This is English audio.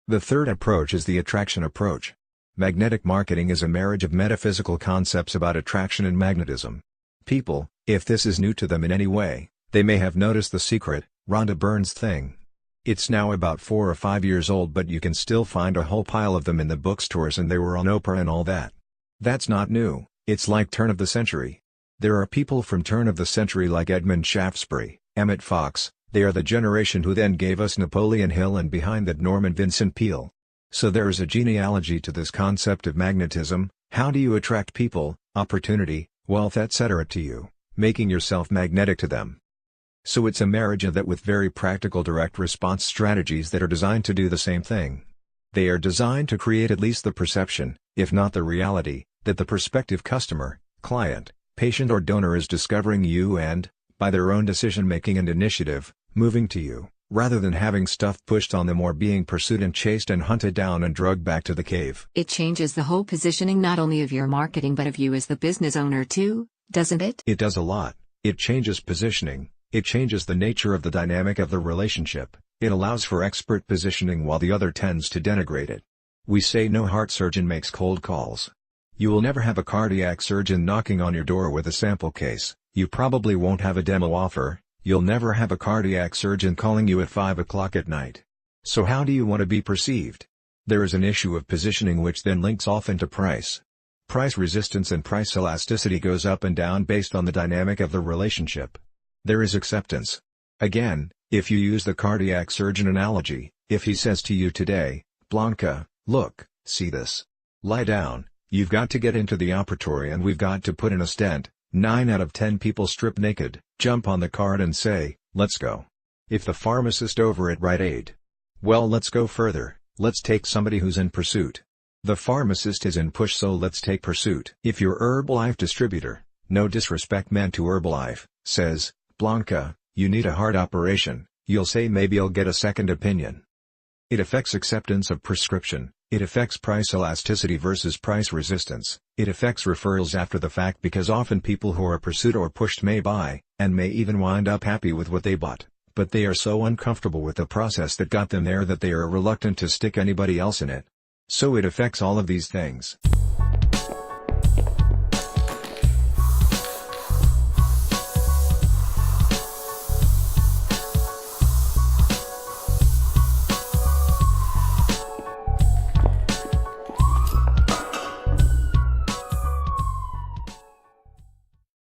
The third approach is the attraction approach. Magnetic marketing is a marriage of metaphysical concepts about attraction and magnetism. People, if this is new to them in any way, they may have noticed The Secret, Rhonda Byrne's thing. It's now about 4 or 5 years old, but you can still find a whole pile of them in the bookstores, and they were on Oprah and all that. That's not new, it's like turn of the century. There are people from turn of the century like Edmund Shaftesbury, Emmett Fox. They are the generation who then gave us Napoleon Hill, and behind that Norman Vincent Peale. So there is a genealogy to this concept of magnetism. How do you attract people, opportunity, wealth, etc. to you, making yourself magnetic to them? So it's a marriage of that with very practical direct response strategies that are designed to do the same thing. They are designed to create at least the perception, if not the reality, that the prospective customer, client, patient or donor is discovering you and, by their own decision-making and initiative, moving to you, rather than having stuff pushed on them or being pursued and chased and hunted down and dragged back to the cave. It changes the whole positioning not only of your marketing but of you as the business owner too, doesn't it? It does a lot. It changes positioning, it changes the nature of the dynamic of the relationship, it allows for expert positioning while the other tends to denigrate it. We say no heart surgeon makes cold calls. You will never have a cardiac surgeon knocking on your door with a sample case, you probably won't have a demo offer. You'll never have a cardiac surgeon calling you at 5 o'clock at night. So how do you want to be perceived? There is an issue of positioning which then links often to price. Price resistance and price elasticity goes up and down based on the dynamic of the relationship. There is acceptance. Again, if you use the cardiac surgeon analogy, if he says to you today, Blanca, look, see this. Lie down, you've got to get into the operatory and we've got to put in a stent. 9 out of 10 people strip naked, jump on the cart and say, let's go. If the pharmacist over at Rite Aid, well, let's go further, let's take somebody who's in pursuit. The pharmacist is in push, so let's take pursuit. If your Herbalife distributor, no disrespect meant to Herbalife, says, Blanca, you need a heart operation, you'll say maybe I'll get a second opinion. It affects acceptance of prescription. It affects price elasticity versus price resistance. It affects referrals after the fact because often people who are pursued or pushed may buy, and may even wind up happy with what they bought, but they are so uncomfortable with the process that got them there that they are reluctant to stick anybody else in it. So it affects all of these things.